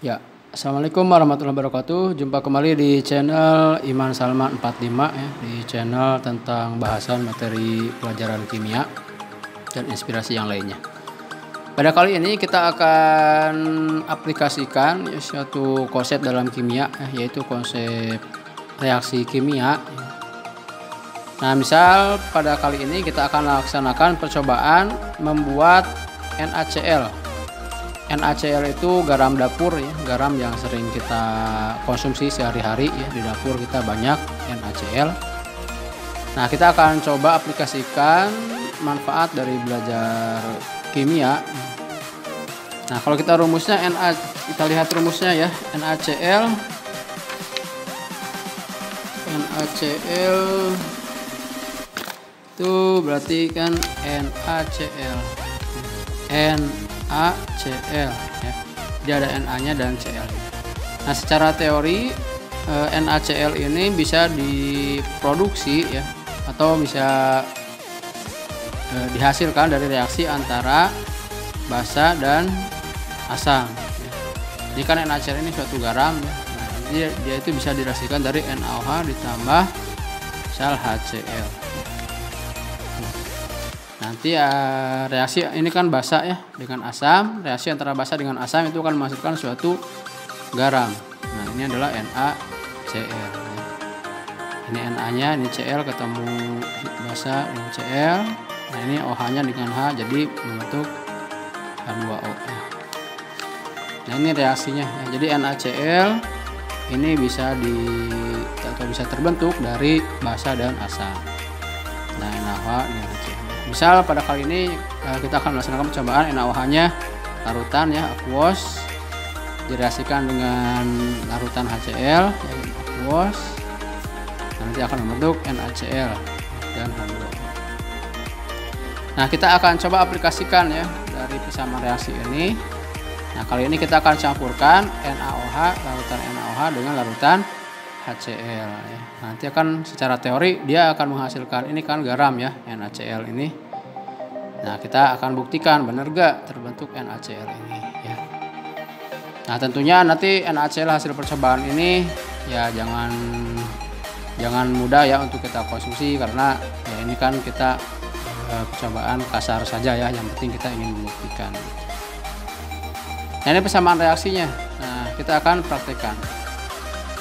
Ya, Assalamualaikum warahmatullahi wabarakatuh. Jumpa kembali di channel Iman Salman 45 ya, di channel tentang bahasan materi pelajaran kimia dan inspirasi yang lainnya. Pada kali ini kita akan aplikasikan suatu konsep dalam kimia, yaitu konsep reaksi kimia. Nah, misal pada kali ini kita akan laksanakan percobaan membuat NaCl. NaCl itu garam dapur ya, garam yang sering kita konsumsi sehari-hari ya, di dapur kita banyak NaCl. Nah, kita akan coba aplikasikan manfaat dari belajar kimia. Nah, kalau kita rumusnya kita lihat rumusnya ya, NaCl itu berarti kan NaCl ya. Jadi ada Na-nya dan Cl. Nah, secara teori NaCl ini bisa diproduksi ya, atau bisa dihasilkan dari reaksi antara basa dan asam ya. Ini kan NaCl ini suatu garam ya. Nah, dia itu bisa direaksikan dari NaOH ditambah sal HCl. Nanti reaksi ini kan basa ya dengan asam, reaksi antara basa dengan asam itu akan menghasilkan suatu garam. Nah, ini adalah NaCl ya. Ini Na-nya, ini Cl ketemu basa dengan Cl. Nah, ini OH-nya dengan H jadi membentuk H2O ya. Nah, ini reaksinya ya. Jadi NaCl ini bisa terbentuk dari basa dan asam. Nah, NaOH dengan HCl. Misal pada kali ini kita akan melaksanakan percobaan NaOH-nya larutan ya, aqueous, direaksikan dengan larutan HCl yang aqueous. Nanti akan membentuk NaCl dan H2O. Nah, kita akan coba aplikasikan ya dari persamaan reaksi ini. Nah, kali ini kita akan campurkan NaOH, larutan NaOH dengan larutan HCl ya. Nanti akan secara teori dia akan menghasilkan ini kan garam ya, NaCl ini. Nah, kita akan buktikan benar gak terbentuk NaCl ini ya. Nah, tentunya nanti NaCl hasil percobaan ini ya jangan mudah ya untuk kita konsumsi, karena ya ini kan kita percobaan kasar saja ya, yang penting kita ingin membuktikan. Nah, ini persamaan reaksinya. Nah, kita akan praktekkan.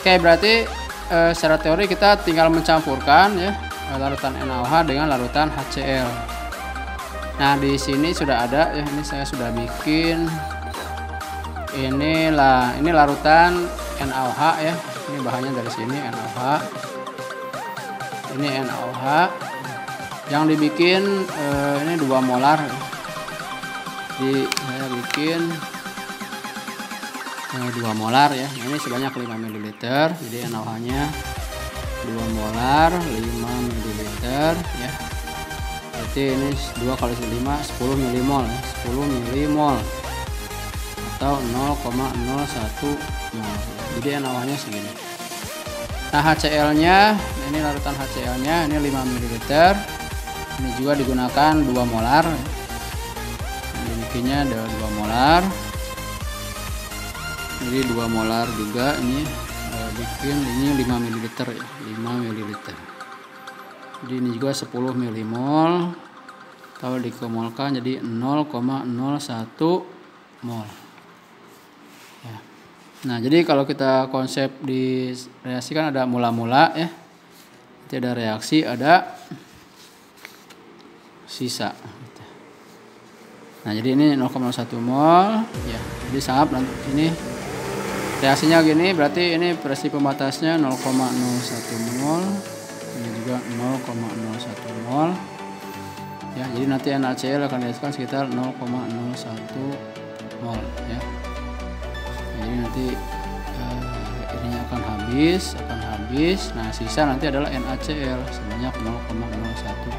Oke, berarti secara teori kita tinggal mencampurkan ya larutan NaOH dengan larutan HCl. Nah, di sini sudah ada ya, ini saya sudah bikin. Ini larutan NaOH ya. Ini bahannya dari sini NaOH. Ini NaOH. Yang dibikin ini 2 molar. Saya bikin 2 molar ya. Ini sebanyak 5 ml. Jadi NaOH-nya 2 molar 5 ml ya. Berarti ini 2 kali 5 10 milimol ya. 10 milimol atau 0,01 mol. Jadi NaOH-nya segini. Nah, HCl-nya, ini larutan HCl-nya ini 5 ml. Ini juga digunakan 2 molar. Demikiannya ada 2 molar. Jadi 2 molar juga ini bikin ini 5 ml ya, 5 ml. Jadi ini juga 10 milimol. Kalau dikemolkan jadi 0,01 mol. Ya. Nah, jadi kalau kita konsep di reaksi kan ada mula-mula ya. Nanti ada reaksi, ada sisa. Nah, jadi ini 0,1 mol ya. Jadi sangat ini reaksinya gini, berarti ini presi pembatasnya 0,01 mol. Ini juga 0,01 mol. Ya, jadi nanti NaCl akan dihasilkan sekitar 0,01 mol ya. Jadi nanti ininya akan habis. Nah, sisa nanti adalah NaCl sebanyak 0,01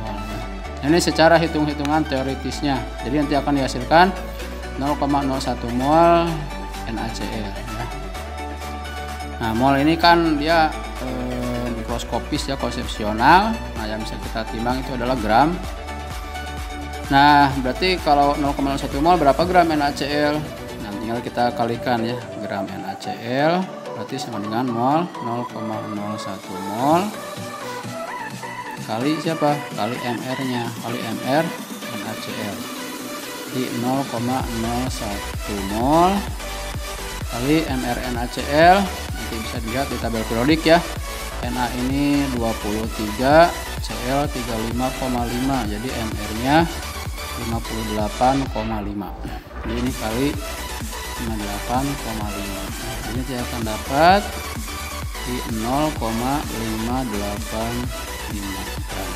mol ya. Ini secara hitung-hitungan teoritisnya. Jadi nanti akan dihasilkan 0,01 mol NaCl ya. Nah, mol ini kan dia mikroskopis ya, konsepsional. Nah, yang bisa kita timbang itu adalah gram. Nah, berarti kalau 0,01 mol berapa gram NaCl? Nanti tinggal kita kalikan ya, gram NaCl berarti sama dengan mol 0,01 mol kali siapa? Kali mR-nya, kali mR NaCl di 0,01 mol kali mR NaCl. Nanti bisa dilihat di tabel periodik ya. Na ini 23, Cl 35,5, jadi mR-nya 58,5. Jadi ini kali 58,5. Ini saya akan dapat di 0,585 gram.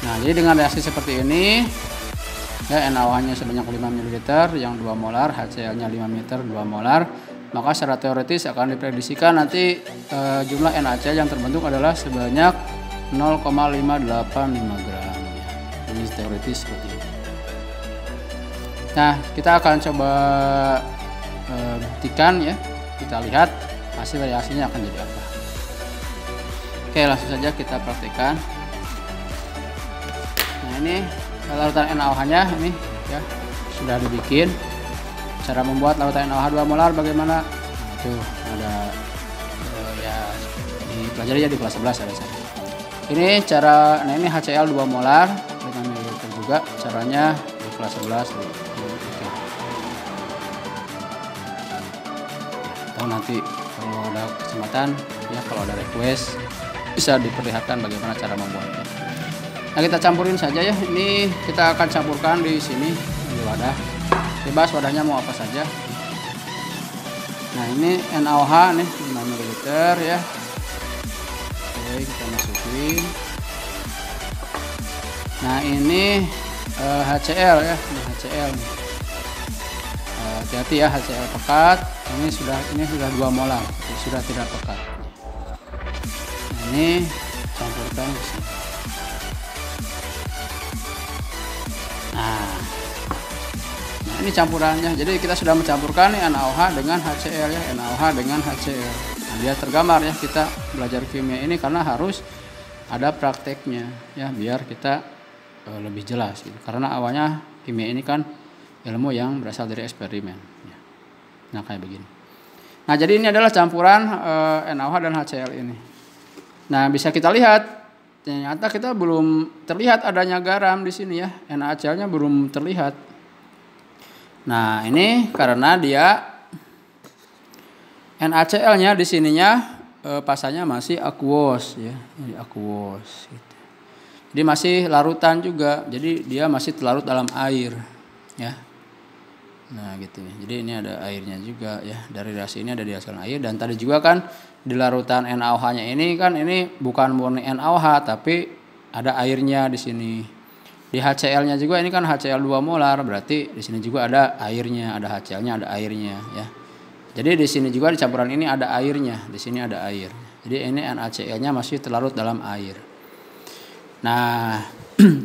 Nah, jadi dengan reaksi seperti ini ya, NaOH-nya sebanyak 5 ml yang 2 molar, HCl-nya 5 ml 2 molar, maka secara teoritis akan diprediksikan nanti jumlah NaCl yang terbentuk adalah sebanyak 0,585 gram. Ini teoritis seperti itu. Nah, kita akan coba buktikan ya. Kita lihat hasil reaksinya akan jadi apa. Oke, langsung saja kita praktekkan. Nah, ini larutan NaOH-nya ini ya sudah dibikin. Cara membuat larutan NaOH 2 molar bagaimana? Nah, itu ada ya dipelajari ya di kelas 11 ada saya. Ini cara, nah ini HCl 2 molar dengan mililiter juga. Caranya di kelas 11. Atau nanti kalau ada kesempatan ya, kalau ada request bisa diperlihatkan bagaimana cara membuatnya. Nah, kita campurin saja ya. Ini kita akan campurkan di sini di wadah. Bebas wadahnya mau apa saja. Nah, ini NaOH nih 5 ml ya. Oke, kita masukin. Nah, ini HCl ya, ini HCl nih. Hati-hati ya, HCl pekat. Ini sudah 2 molar, sudah tidak pekat. Nah, ini campurkan di sini. Nah, ini campurannya. Jadi kita sudah mencampurkan nih NaOH dengan HCl ya, NaOH dengan HCl. Nah, dia tergambar ya, kita belajar kimia ini karena harus ada prakteknya ya, biar kita lebih jelas gitu. Karena awalnya kimia ini kan ilmu yang berasal dari eksperimen ya. Nah, kayak begini. Nah, jadi ini adalah campuran NaOH dan HCl ini. Nah, bisa kita lihat ternyata kita belum terlihat adanya garam di sini ya. NaCl-nya belum terlihat. Nah, ini karena dia NaCl-nya di sininya pasanya masih aqueous ya, ini aqueous gitu. Jadi masih larutan juga. Jadi dia masih terlarut dalam air ya. Nah, gitu ya. Jadi ini ada airnya juga ya. Dari reaksi ini ada dihasilkan air, dan tadi juga kan di larutan NaOH-nya ini kan ini bukan murni NaOH tapi ada airnya di sini. Di HCl-nya juga ini kan HCl 2 molar, berarti di sini juga ada airnya, ada HCl-nya, ada airnya ya. Jadi di sini juga di campuran ini ada airnya, di sini ada air. Jadi ini NaCl-nya masih terlarut dalam air. Nah,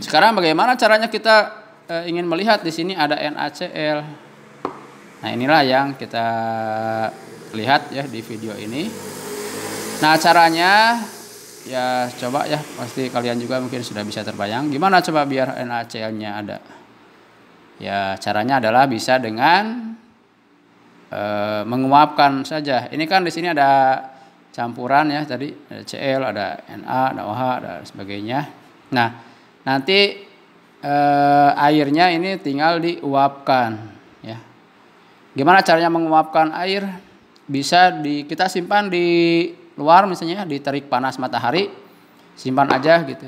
sekarang bagaimana caranya kita ingin melihat di sini ada NaCl. Nah, inilah yang kita lihat ya di video ini. Nah, caranya ya coba ya, pasti kalian juga mungkin sudah bisa terbayang gimana coba biar NaCl-nya ada. Ya, caranya adalah bisa dengan menguapkan saja. Ini kan di sini ada campuran ya, tadi ada Cl, ada Na, ada OH, ada sebagainya. Nah, nanti airnya ini tinggal diuapkan ya. Gimana caranya menguapkan air? Bisa kita simpan di luar misalnya, di terik panas matahari, simpan aja gitu.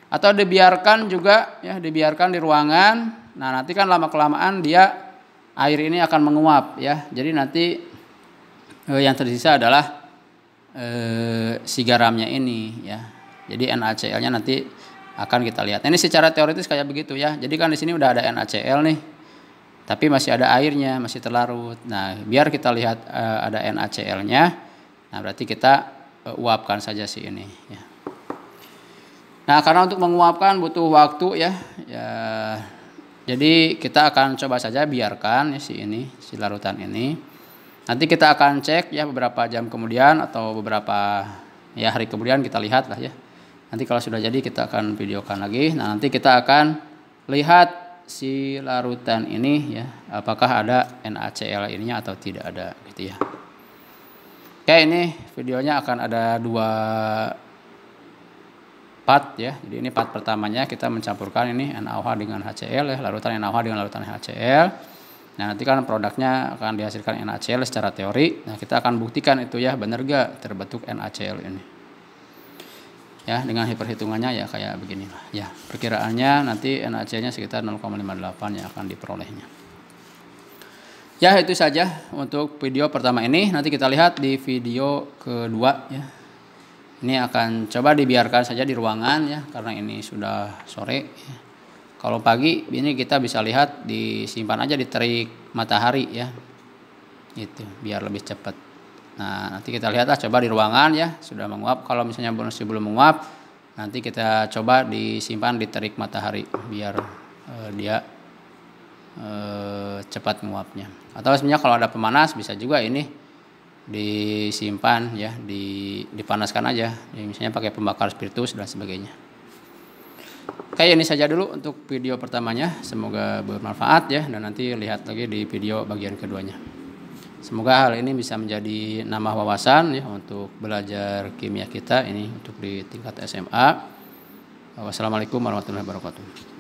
Atau dibiarkan juga ya, dibiarkan di ruangan. Nah, nanti kan lama kelamaan dia air ini akan menguap ya. Jadi nanti yang tersisa adalah si garamnya ini ya. Jadi NaCl-nya nanti akan kita lihat. Ini secara teoritis kayak begitu ya. Jadi kan di sini udah ada NaCl nih. Tapi masih ada airnya, masih terlarut. Nah, biar kita lihat ada NaCl-nya. Nah, berarti kita uapkan saja si ini ya. Nah, karena untuk menguapkan butuh waktu ya. Jadi kita akan coba saja biarkan ya si larutan ini. Nanti kita akan cek ya beberapa jam kemudian atau beberapa ya hari kemudian kita lihat lah ya. Nanti kalau sudah jadi kita akan videokan lagi. Nah, nanti kita akan lihat si larutan ini ya, apakah ada NaCl ininya atau tidak ada gitu ya. Oke, ini videonya akan ada 2 part ya. Jadi ini part pertamanya kita mencampurkan ini NaOH dengan HCl ya, larutan NaOH dengan larutan HCl. Nah, nanti kan produknya akan dihasilkan NaCl secara teori. Nah, kita akan buktikan itu ya, benar gak terbentuk NaCl ini. Ya, dengan hitung-hitungannya ya kayak begini lah. Ya, perkiraannya nanti NaCl-nya sekitar 0,58 yang akan diperolehnya. Ya, itu saja untuk video pertama ini. Nanti kita lihat di video kedua ya. Ini akan coba dibiarkan saja di ruangan ya, karena ini sudah sore ya. Kalau pagi ini kita bisa lihat disimpan aja di terik matahari ya. Gitu, biar lebih cepat. Nah, nanti kita lihatlah coba di ruangan ya, sudah menguap. Kalau misalnya masih belum menguap, nanti kita coba disimpan di terik matahari biar dia cepat menguapnya. Atau sebenarnya kalau ada pemanas bisa juga ini disimpan ya, dipanaskan aja ya, misalnya pakai pembakar spiritus dan sebagainya. Oke, ini saja dulu untuk video pertamanya, semoga bermanfaat ya, dan nanti lihat lagi di video bagian keduanya. Semoga hal ini bisa menjadi nambah wawasan ya untuk belajar kimia kita ini untuk di tingkat SMA. Wassalamualaikum warahmatullahi wabarakatuh.